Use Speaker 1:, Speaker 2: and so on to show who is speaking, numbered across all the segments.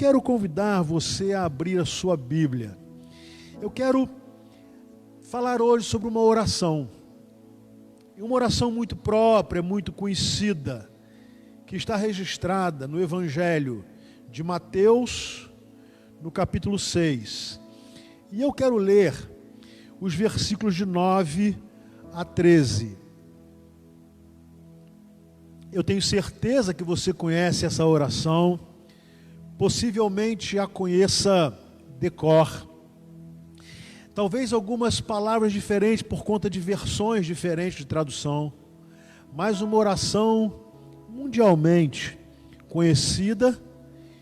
Speaker 1: quero convidar você a abrir a sua Bíblia. Eu quero falar hoje sobre uma oração. Uma oração muito própria, muito conhecida, que está registrada no Evangelho de Mateus, no capítulo 6. E eu quero ler os versículos de 9 a 13. Eu tenho certeza que você conhece essa oração, possivelmente a conheça de cor. Talvez algumas palavras diferentes por conta de versões diferentes de tradução, mas uma oração mundialmente conhecida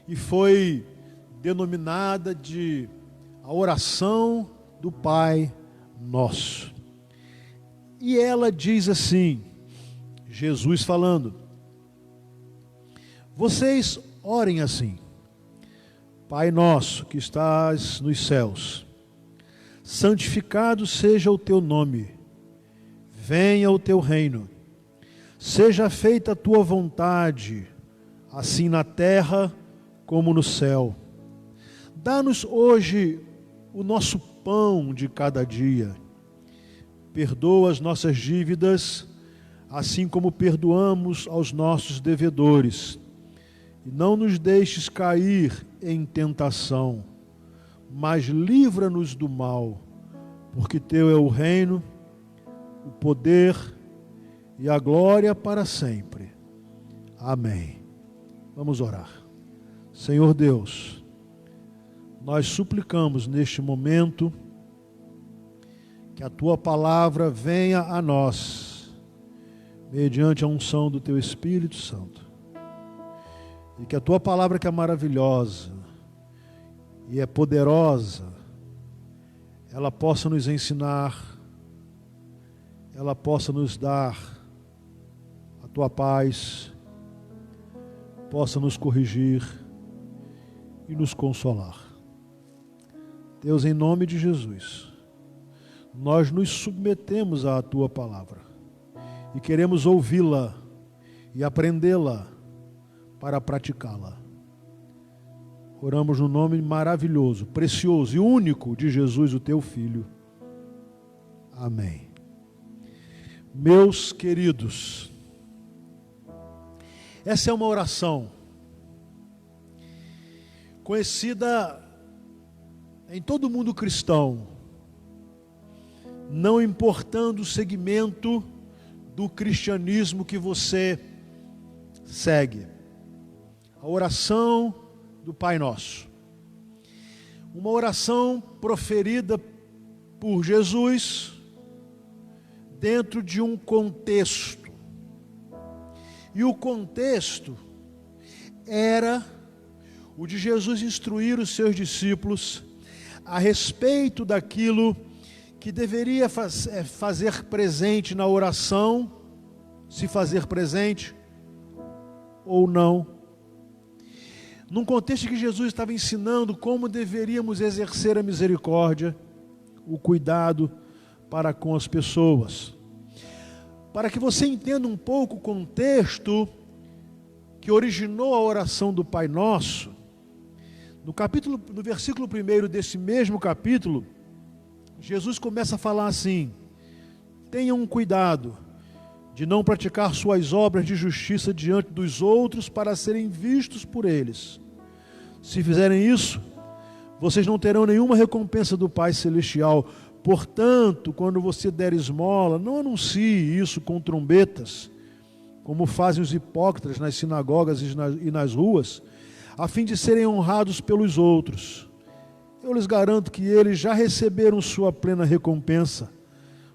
Speaker 1: e foi denominada de a oração do Pai Nosso. E ela diz assim, Jesus falando: vocês orem assim: Pai nosso que estás nos céus, santificado seja o teu nome, venha o teu reino, seja feita a tua vontade, assim na terra como no céu. Dá-nos hoje o nosso pão de cada dia. Perdoa as nossas dívidas, assim como perdoamos aos nossos devedores. E não nos deixes cair em tentação, mas livra-nos do mal, porque teu é o reino, o poder e a glória para sempre. Amém. Vamos orar. Senhor Deus, nós suplicamos neste momento que a tua palavra venha a nós, mediante a unção do teu Espírito Santo. E que a tua palavra, que é maravilhosa e é poderosa, ela possa nos ensinar, ela possa nos dar a tua paz, possa nos corrigir e nos consolar. Deus, em nome de Jesus, nós nos submetemos à tua palavra e queremos ouvi-la e aprendê-la para praticá-la. Oramos no nome maravilhoso, precioso e único de Jesus, o teu Filho. Amém. Meus queridos, essa é uma oração conhecida em todo o mundo cristão, não importando o segmento do cristianismo que você segue. A oração do Pai Nosso. Uma oração proferida por Jesus dentro de um contexto. E o contexto era o de Jesus instruir os seus discípulos a respeito daquilo que deveria fazer presente na oração, se fazer presente ou não. Num contexto que Jesus estava ensinando como deveríamos exercer a misericórdia, o cuidado para com as pessoas. Para que você entenda um pouco o contexto que originou a oração do Pai Nosso, no versículo 1 desse mesmo capítulo, Jesus começa a falar assim: tenham cuidado de não praticar suas obras de justiça diante dos outros para serem vistos por eles. Se fizerem isso, vocês não terão nenhuma recompensa do Pai Celestial. Portanto, quando você der esmola, não anuncie isso com trombetas, como fazem os hipócritas nas sinagogas e nas ruas, a fim de serem honrados pelos outros. Eu lhes garanto que eles já receberam sua plena recompensa.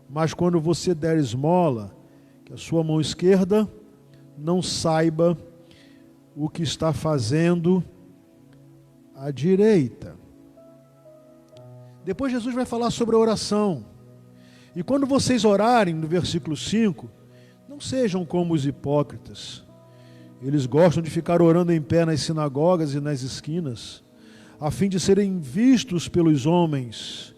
Speaker 1: Mas quando você der esmola, que a sua mão esquerda não saiba o que está fazendo a direita. Depois Jesus vai falar sobre a oração. E quando vocês orarem, no versículo 5, não sejam como os hipócritas. Eles gostam de ficar orando em pé nas sinagogas e nas esquinas, a fim de serem vistos pelos homens.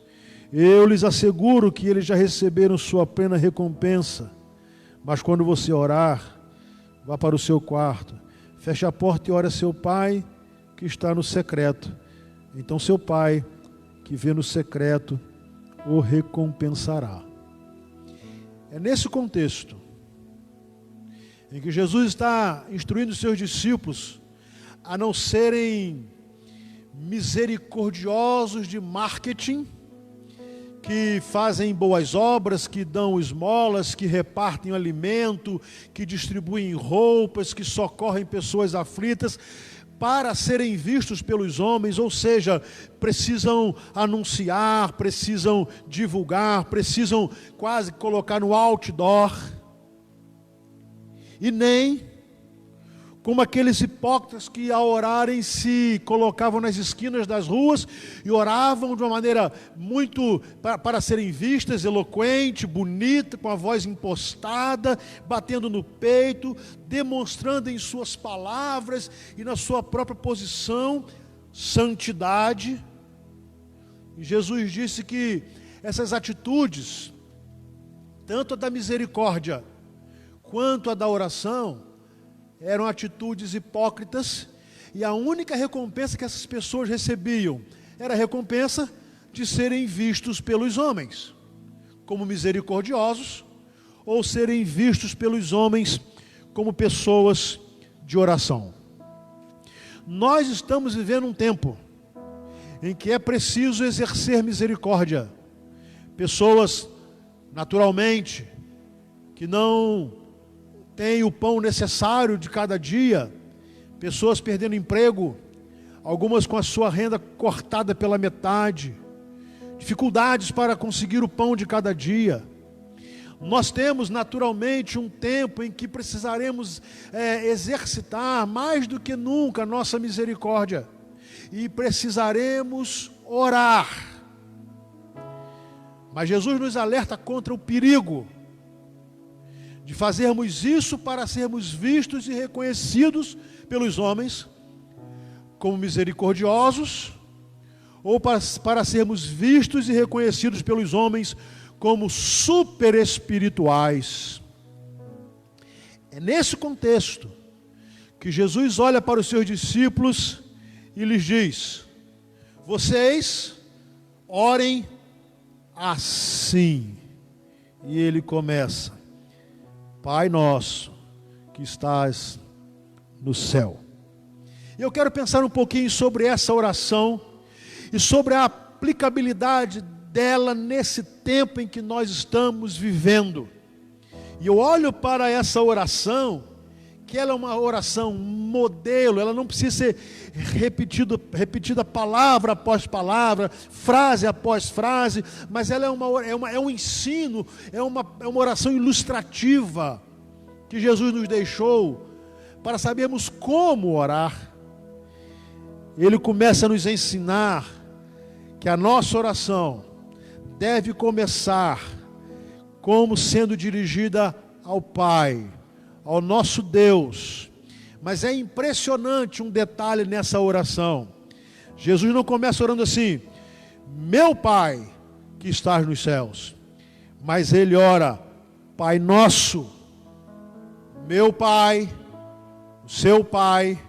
Speaker 1: Eu lhes asseguro que eles já receberam sua plena recompensa. Mas quando você orar, vá para o seu quarto, feche a porta e ore a seu pai que está no secreto. Então seu Pai, que vê no secreto, o recompensará. É nesse contexto em que Jesus está instruindo os seus discípulos a não serem misericordiosos de marketing, que fazem boas obras, que dão esmolas, que repartem alimento, que distribuem roupas, que socorrem pessoas aflitas, para serem vistos pelos homens, ou seja, precisam anunciar, precisam divulgar, precisam quase colocar no outdoor, e nem como aqueles hipócritas que ao orarem se colocavam nas esquinas das ruas e oravam de uma maneira muito para serem vistas, eloquente, bonita, com a voz impostada, batendo no peito, demonstrando em suas palavras e na sua própria posição santidade. E Jesus disse que essas atitudes, tanto a da misericórdia quanto a da oração, eram atitudes hipócritas, e a única recompensa que essas pessoas recebiam era a recompensa de serem vistos pelos homens como misericordiosos, ou serem vistos pelos homens como pessoas de oração. Nós estamos vivendo um tempo em que é preciso exercer misericórdia. Pessoas, naturalmente, que não têm o pão necessário de cada dia, pessoas perdendo emprego, algumas com a sua renda cortada pela metade, dificuldades para conseguir o pão de cada dia. Nós temos naturalmente um tempo em que precisaremos exercitar mais do que nunca a nossa misericórdia, e precisaremos orar. Mas Jesus nos alerta contra o perigo de fazermos isso para sermos vistos e reconhecidos pelos homens como misericordiosos, ou para sermos vistos e reconhecidos pelos homens como super espirituais. É nesse contexto que Jesus olha para os seus discípulos e lhes diz: vocês orem assim. E ele começa: Pai nosso que estás no céu. Eu quero pensar um pouquinho sobre essa oração e sobre a aplicabilidade dela nesse tempo em que nós estamos vivendo. E eu olho para essa oração, que ela é uma oração modelo, ela não precisa ser repetida palavra após palavra, frase após frase, mas ela é um ensino, é uma oração ilustrativa que Jesus nos deixou para sabermos como orar. Ele começa a nos ensinar que a nossa oração deve começar como sendo dirigida ao Pai, ao nosso Deus. Mas é impressionante um detalhe nessa oração. Jesus não começa orando assim: meu Pai que estás nos céus, mas ele ora: Pai nosso. Meu Pai, o seu Pai,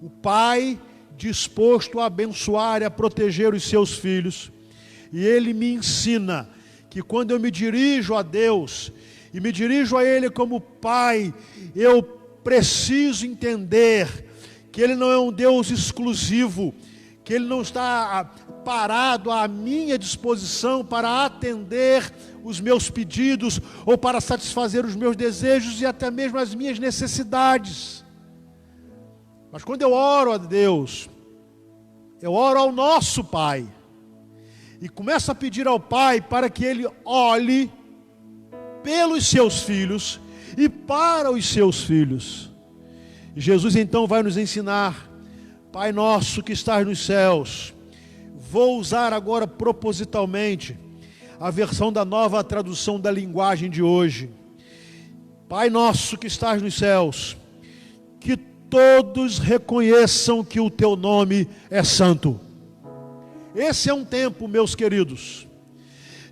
Speaker 1: o Pai disposto a abençoar e a proteger os seus filhos. E ele me ensina que quando eu me dirijo a Deus e me dirijo a Ele como Pai, eu preciso entender que Ele não é um Deus exclusivo, que Ele não está parado à minha disposição para atender os meus pedidos ou para satisfazer os meus desejos e até mesmo as minhas necessidades. Mas quando eu oro a Deus, eu oro ao nosso Pai e começo a pedir ao Pai para que Ele olhe pelos seus filhos e para os seus filhos. E Jesus então vai nos ensinar: Pai nosso que estás nos céus. Vou usar agora propositalmente a versão da Nova Tradução da Linguagem de hoje. Pai nosso que estás nos céus, que todos reconheçam que o teu nome é santo. Esse é um tempo, meus queridos,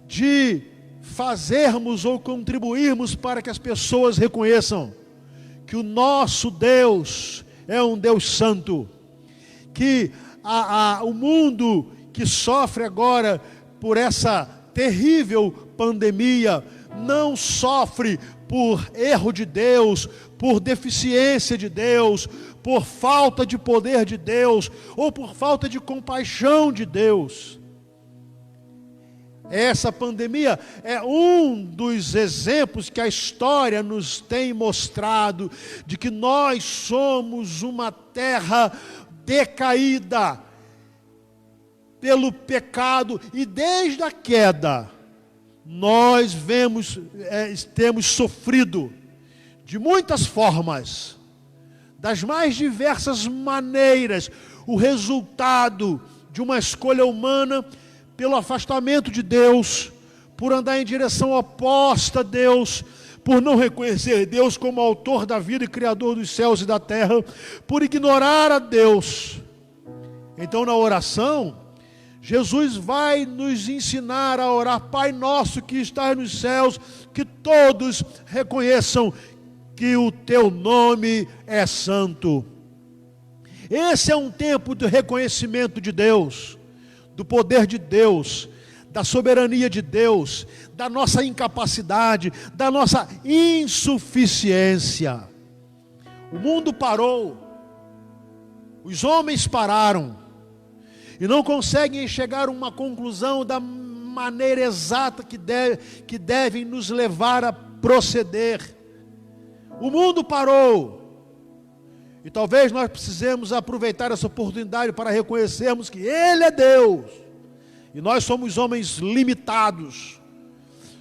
Speaker 1: de fazermos ou contribuirmos para que as pessoas reconheçam que o nosso Deus é um Deus santo, que o mundo que sofre agora por essa terrível pandemia não sofre por erro de Deus, por deficiência de Deus, por falta de poder de Deus, ou por falta de compaixão de Deus. Essa pandemia é um dos exemplos que a história nos tem mostrado de que nós somos uma terra decaída pelo pecado, e desde a queda nós temos sofrido de muitas formas, das mais diversas maneiras, o resultado de uma escolha humana pelo afastamento de Deus, por andar em direção oposta a Deus, por não reconhecer Deus como autor da vida e criador dos céus e da terra, por ignorar a Deus. Então, na oração, Jesus vai nos ensinar a orar: Pai nosso que estás nos céus, que todos reconheçam que o teu nome é santo. Esse é um tempo de reconhecimento de Deus, do poder de Deus, da soberania de Deus, da nossa incapacidade, da nossa insuficiência. O mundo parou, os homens pararam, e não conseguem chegar a uma conclusão da maneira exata que devem nos levar a proceder. O mundo parou, e talvez nós precisemos aproveitar essa oportunidade para reconhecermos que Ele é Deus, e nós somos homens limitados.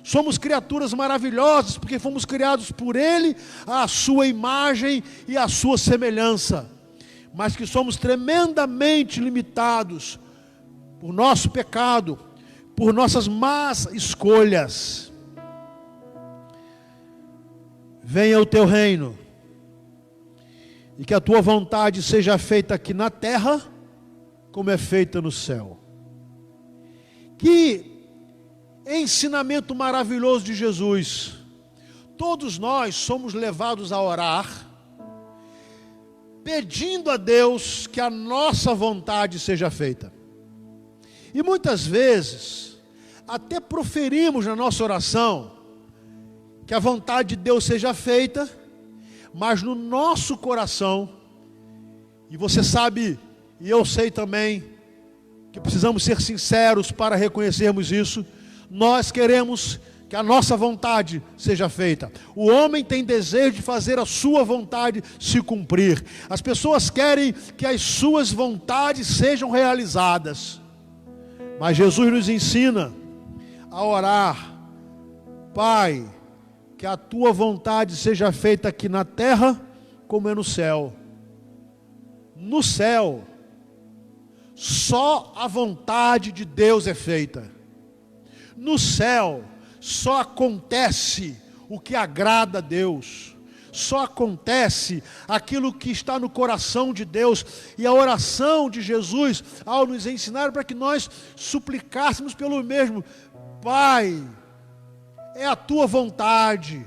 Speaker 1: Somos criaturas maravilhosas, porque fomos criados por Ele, à sua imagem e à sua semelhança, mas que somos tremendamente limitados por nosso pecado, por nossas más escolhas. Venha o teu reino, e que a tua vontade seja feita aqui na terra, como é feita no céu. Que ensinamento maravilhoso de Jesus. Todos nós somos levados a orar, pedindo a Deus que a nossa vontade seja feita. E muitas vezes, até proferimos na nossa oração que a vontade de Deus seja feita, mas no nosso coração, e você sabe, e eu sei também, que precisamos ser sinceros para reconhecermos isso, nós queremos que a nossa vontade seja feita. O homem tem desejo de fazer a sua vontade se cumprir. As pessoas querem que as suas vontades sejam realizadas. Mas Jesus nos ensina a orar: Pai, que a tua vontade seja feita aqui na terra, como é no céu. No céu, só a vontade de Deus é feita. No céu, só acontece o que agrada a Deus. Só acontece aquilo que está no coração de Deus. E a oração de Jesus, ao nos ensinar para que nós suplicássemos pelo mesmo: Pai, é a tua vontade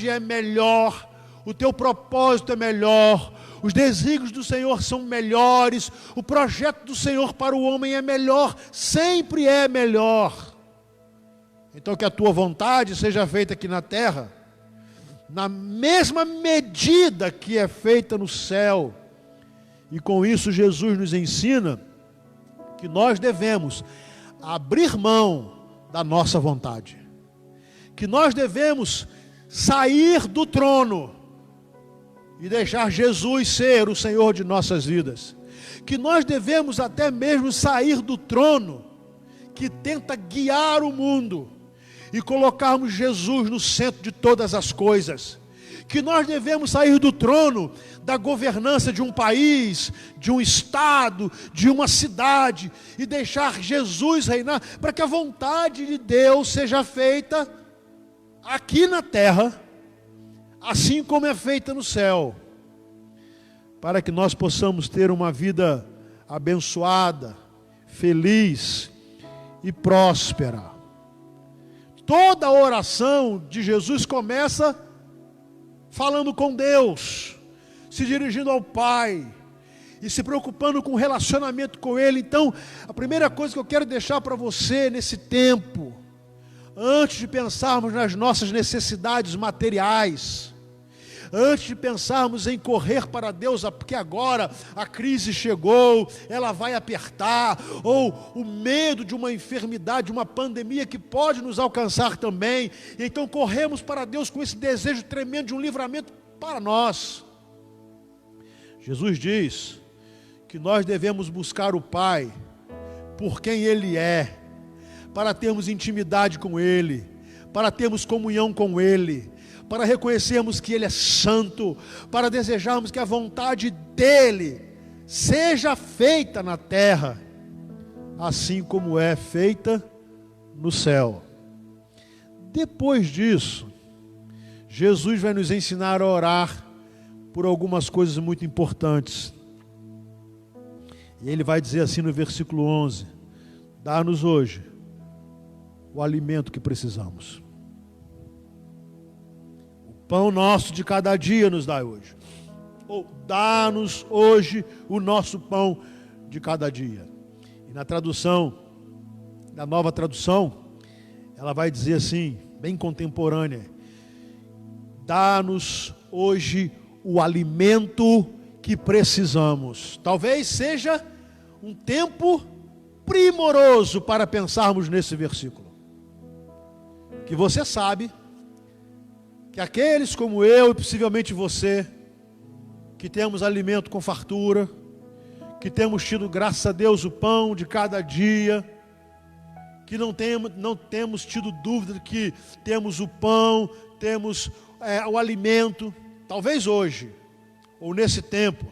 Speaker 1: é melhor, o teu propósito é melhor, os desígnios do Senhor são melhores, o projeto do Senhor para o homem é melhor, sempre é melhor. Então que a tua vontade seja feita aqui na terra, na mesma medida que é feita no céu. E com isso Jesus nos ensina que nós devemos abrir mão da nossa vontade, que nós devemos sair do trono e deixar Jesus ser o Senhor de nossas vidas, que nós devemos até mesmo sair do trono que tenta guiar o mundo e colocarmos Jesus no centro de todas as coisas, que nós devemos sair do trono da governança de um país, de um estado, de uma cidade, e deixar Jesus reinar, para que a vontade de Deus seja feita aqui na terra, assim como é feita no céu, para que nós possamos ter uma vida abençoada, feliz e próspera. Toda a oração de Jesus começa falando com Deus, se dirigindo ao Pai, e se preocupando com o relacionamento com Ele. Então, a primeira coisa que eu quero deixar para você nesse tempo, antes de pensarmos nas nossas necessidades materiais, antes de pensarmos em correr para Deus, porque agora a crise chegou, ela vai apertar, ou o medo de uma enfermidade, uma pandemia que pode nos alcançar também, então corremos para Deus com esse desejo tremendo de um livramento para nós. Jesus diz que nós devemos buscar o Pai por quem Ele é, para termos intimidade com Ele, para termos comunhão com Ele, para reconhecermos que Ele é santo, para desejarmos que a vontade dEle seja feita na terra, assim como é feita no céu. Depois disso, Jesus vai nos ensinar a orar por algumas coisas muito importantes. E Ele vai dizer assim no versículo 11: dá-nos hoje o alimento que precisamos. O pão nosso de cada dia nos dá hoje. Ou dá-nos hoje o nosso pão de cada dia. E na tradução, da nova tradução, ela vai dizer assim, bem contemporânea: dá-nos hoje o alimento que precisamos. Talvez seja um tempo primoroso para pensarmos nesse versículo. Que você sabe que aqueles como eu e possivelmente você, que temos alimento com fartura, que temos tido, graças a Deus, o pão de cada dia, que não temos tido dúvida de que temos o pão, temos o alimento. Talvez hoje, ou nesse tempo,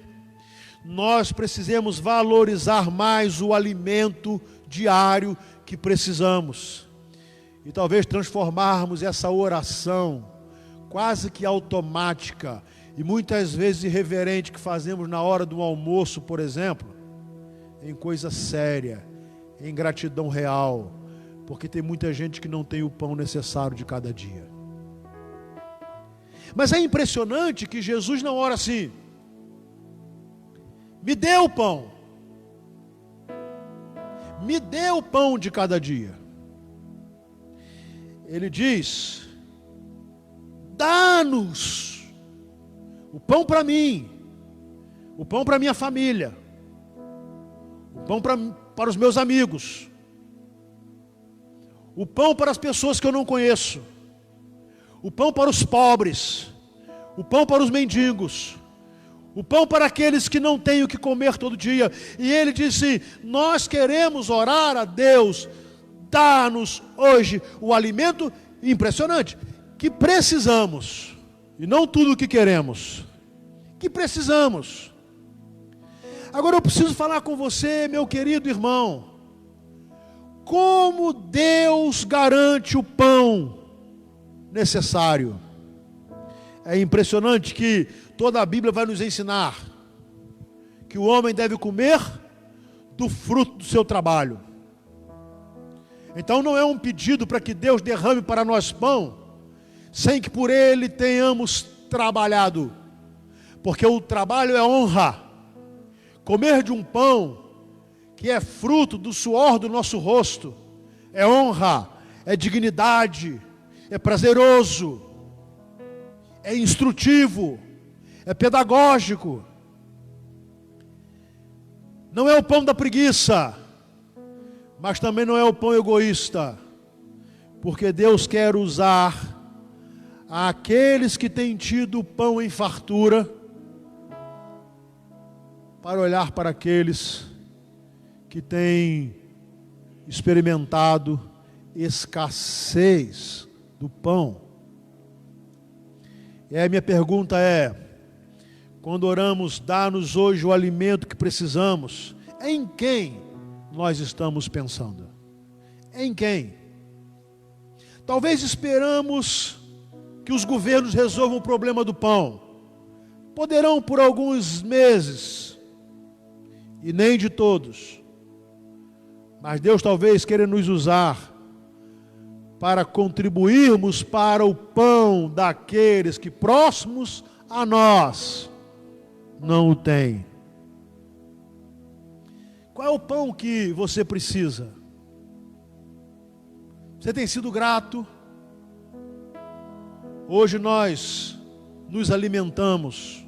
Speaker 1: nós precisemos valorizar mais o alimento diário que precisamos. E talvez transformarmos essa oração quase que automática e muitas vezes irreverente que fazemos na hora do almoço, por exemplo, em coisa séria, em gratidão real, porque tem muita gente que não tem o pão necessário de cada dia. Mas é impressionante que Jesus não ora assim: me dê o pão, me dê o pão de cada dia. Ele diz: dá-nos o pão para mim, o pão para minha família, o pão para os meus amigos, o pão para as pessoas que eu não conheço, o pão para os pobres, o pão para os mendigos, o pão para aqueles que não têm o que comer todo dia. E ele disse: nós queremos orar a Deus, dá-nos hoje o alimento impressionante que precisamos, e não tudo o que queremos, que precisamos. Agora eu preciso falar com você, meu querido irmão, como Deus garante o pão necessário. É impressionante que toda a Bíblia vai nos ensinar que o homem deve comer do fruto do seu trabalho. Então não é um pedido para que Deus derrame para nós pão sem que por ele tenhamos trabalhado, porque o trabalho é honra. Comer de um pão que é fruto do suor do nosso rosto é honra, é dignidade, é prazeroso, é instrutivo, é pedagógico. Não é o pão da preguiça, mas também não é o pão egoísta, porque Deus quer usar aqueles que têm tido pão em fartura para olhar para aqueles que têm experimentado escassez do pão. E a minha pergunta é: quando oramos, dá-nos hoje o alimento que precisamos, em quem nós estamos pensando? Em quem? Talvez esperamos que os governos resolvam o problema do pão. Poderão por alguns meses, e nem de todos. Mas Deus talvez queira nos usar para contribuirmos para o pão daqueles que próximos a nós não o têm. Qual é o pão que você precisa? Você tem sido grato? Hoje nós nos alimentamos,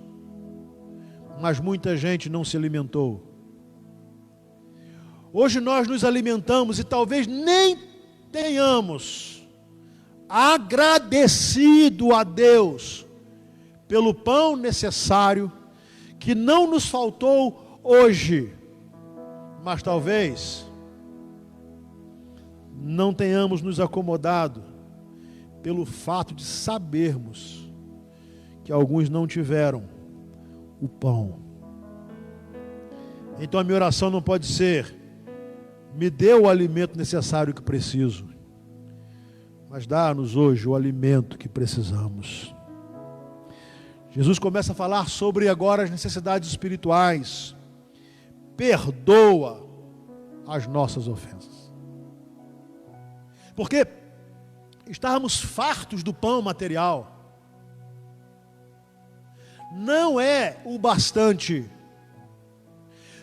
Speaker 1: mas muita gente não se alimentou. Hoje nós nos alimentamos e talvez nem tenhamos agradecido a Deus pelo pão necessário que não nos faltou hoje, mas talvez não tenhamos nos acomodado pelo fato de sabermos que alguns não tiveram o pão. Então a minha oração não pode ser: me dê o alimento necessário que preciso, mas dá-nos hoje o alimento que precisamos. Jesus começa a falar sobre agora as necessidades espirituais. Perdoa as nossas ofensas. Porque estarmos fartos do pão material não é o bastante.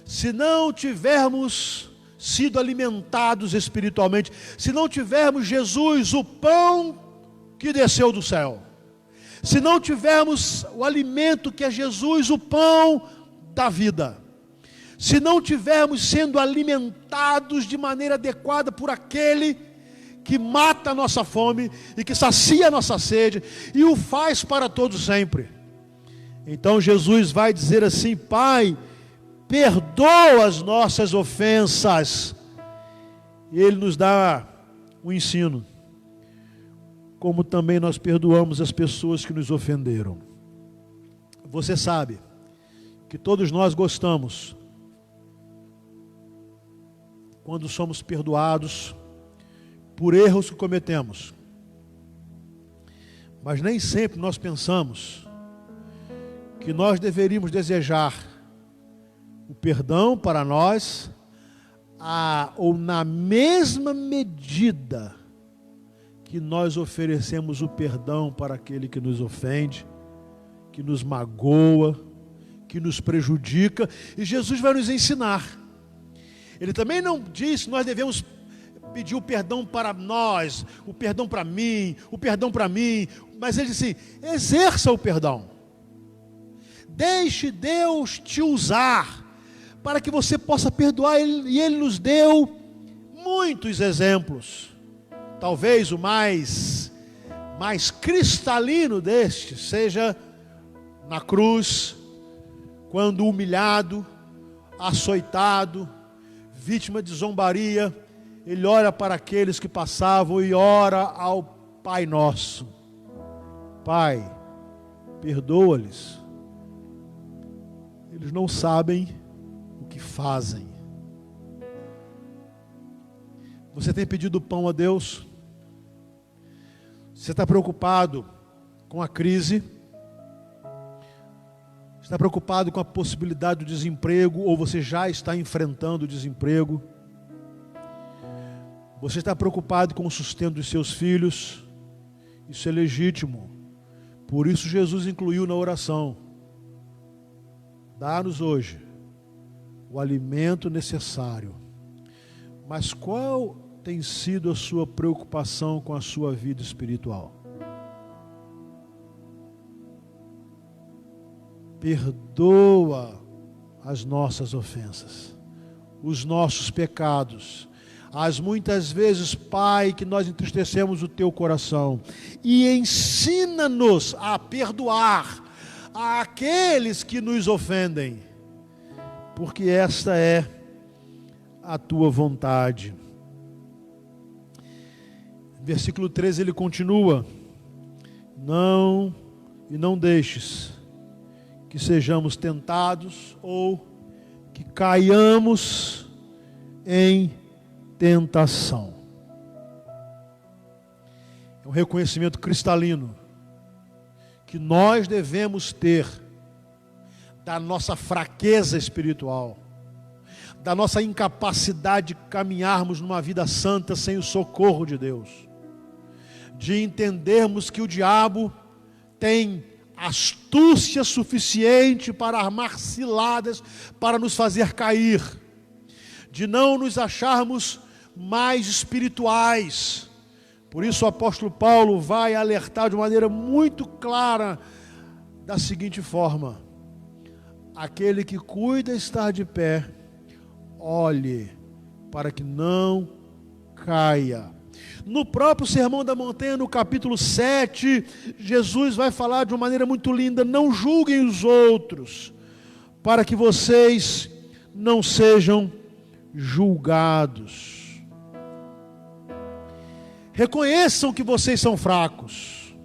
Speaker 1: Se não tivermos sido alimentados espiritualmente, se não tivermos Jesus, o pão que desceu do céu, se não tivermos o alimento que é Jesus, o pão da vida, se não tivermos sendo alimentados de maneira adequada por aquele que mata a nossa fome e que sacia a nossa sede e o faz para todos sempre, então Jesus vai dizer assim: Pai, perdoa as nossas ofensas. E Ele nos dá um ensino, como também nós perdoamos as pessoas que nos ofenderam. Você sabe que todos nós gostamos quando somos perdoados por erros que cometemos, mas nem sempre nós pensamos que nós deveríamos desejar o perdão para nós, ou na mesma medida que nós oferecemos o perdão para aquele que nos ofende, que nos magoa, que nos prejudica. E Jesus vai nos ensinar. Ele também não diz que nós devemos pedir o perdão para nós, o perdão para mim, o perdão para mim, mas ele diz assim: exerça o perdão. Deixe Deus te usar para que você possa perdoar. E Ele nos deu muitos exemplos. Talvez o mais cristalino deste seja na cruz, quando humilhado, açoitado, vítima de zombaria, Ele olha para aqueles que passavam e ora ao Pai Nosso: Pai, perdoa-lhes, eles não sabem o que fazem. Você tem pedido pão a Deus? Você está preocupado com a crise? Está preocupado com a possibilidade do desemprego, ou você já está enfrentando o desemprego? Você está preocupado com o sustento dos seus filhos? Isso é legítimo. Por isso Jesus incluiu na oração: dá-nos hoje o alimento necessário. Mas qual tem sido a sua preocupação com a sua vida espiritual? Perdoa as nossas ofensas, os nossos pecados, as muitas vezes, Pai, que nós entristecemos o Teu coração, e ensina-nos a perdoar àqueles que nos ofendem, porque esta é a Tua vontade. Versículo 13 ele continua: não deixes que sejamos tentados ou que caiamos em tentação. É um reconhecimento cristalino que nós devemos ter da nossa fraqueza espiritual, da nossa incapacidade de caminharmos numa vida santa sem o socorro de Deus, de entendermos que o diabo tem astúcia suficiente para armar ciladas para nos fazer cair, de não nos acharmos mais espirituais. Por isso o apóstolo Paulo vai alertar de maneira muito clara da seguinte forma: aquele que cuida estar de pé, olhe para que não caia. No próprio Sermão da Montanha, no capítulo 7, Jesus vai falar de uma maneira muito linda: não julguem os outros, para que vocês não sejam julgados. Reconheçam que vocês são fracos.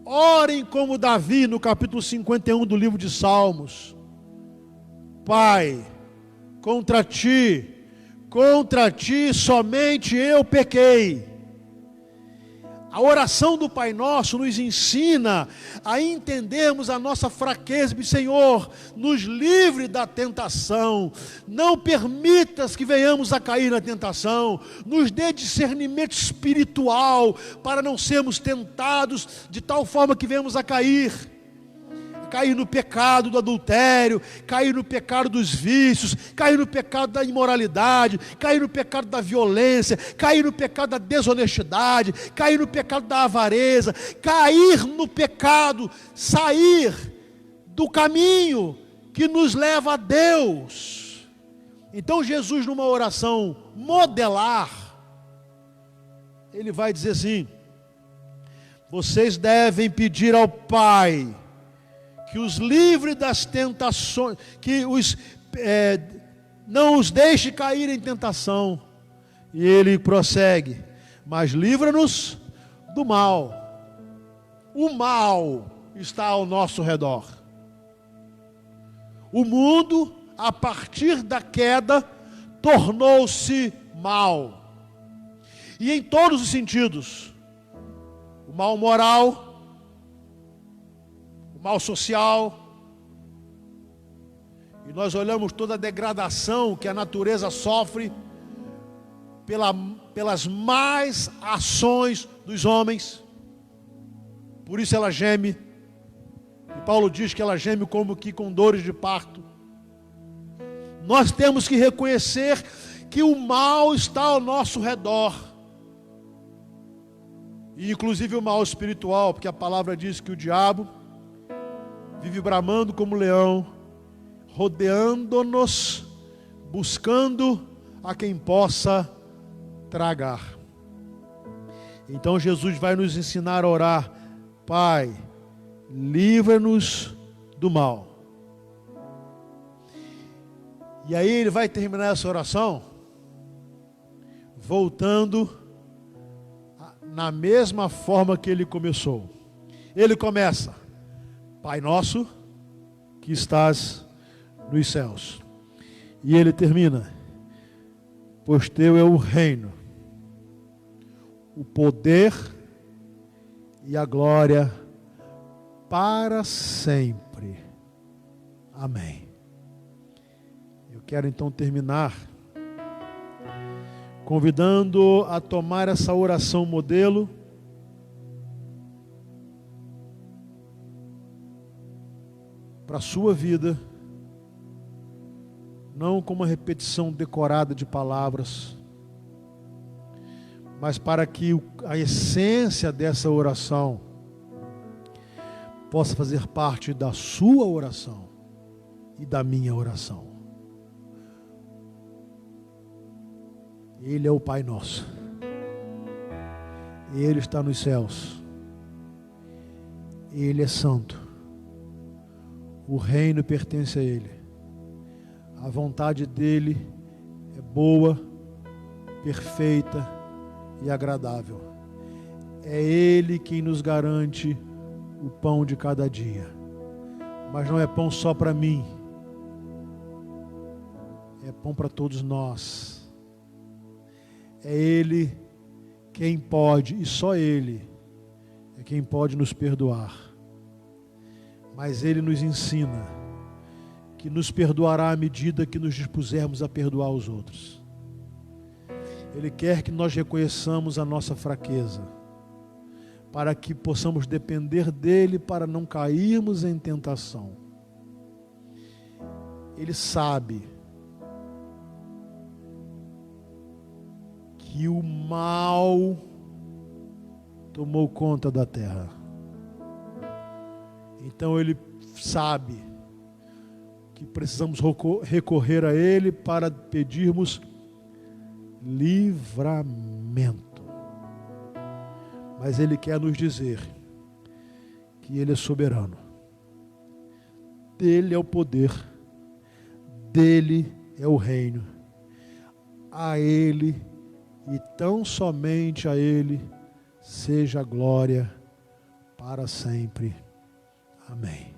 Speaker 1: Orem como Davi no capítulo 51 do livro de Salmos: Pai, contra ti somente eu pequei. A oração do Pai Nosso nos ensina a entendermos a nossa fraqueza. Senhor, nos livre da tentação, não permitas que venhamos a cair na tentação, nos dê discernimento espiritual para não sermos tentados de tal forma que venhamos a cair no pecado do adultério, cair no pecado dos vícios, cair no pecado da imoralidade, cair no pecado da violência, cair no pecado da desonestidade, cair no pecado da avareza, cair no pecado, sair do caminho que nos leva a Deus. Então Jesus, numa oração modelar, ele vai dizer assim: vocês devem pedir ao Pai que os livre das tentações, que não os deixe cair em tentação. E ele prossegue: mas livra-nos do mal. O mal está ao nosso redor. O mundo, a partir da queda, tornou-se mal. E em todos os sentidos: o mal moral, mal social, e nós olhamos toda a degradação que a natureza sofre pelas más ações dos homens. Por isso ela geme, e Paulo diz que ela geme como que com dores de parto. Nós temos que reconhecer que o mal está ao nosso redor, e inclusive o mal espiritual, porque a palavra diz que o diabo vive bramando como leão, rodeando-nos, buscando a quem possa tragar. Então Jesus vai nos ensinar a orar: Pai, livra-nos do mal. E aí ele vai terminar essa oração voltando na mesma forma que ele começou. Ele começa: Pai nosso que estás nos céus. E ele termina: pois teu é o reino, o poder e a glória para sempre. Amém. Eu quero então terminar convidando a tomar essa oração modelo para a sua vida, não como uma repetição decorada de palavras, mas para que a essência dessa oração possa fazer parte da sua oração e da minha oração. Ele é o Pai Nosso, Ele está nos céus, Ele é santo. O reino pertence a Ele. A vontade dEle é boa, perfeita e agradável. É Ele quem nos garante o pão de cada dia. Mas não é pão só para mim. É pão para todos nós. É Ele quem pode, e só Ele é quem pode nos perdoar. Mas Ele nos ensina que nos perdoará à medida que nos dispusermos a perdoar os outros. Ele quer que nós reconheçamos a nossa fraqueza, para que possamos depender dEle para não cairmos em tentação. Ele sabe que o mal tomou conta da terra. Então ele sabe que precisamos recorrer a Ele para pedirmos livramento. Mas Ele quer nos dizer que Ele é soberano. Dele é o poder, dele é o reino. A Ele e tão somente a Ele seja a glória para sempre. Amém.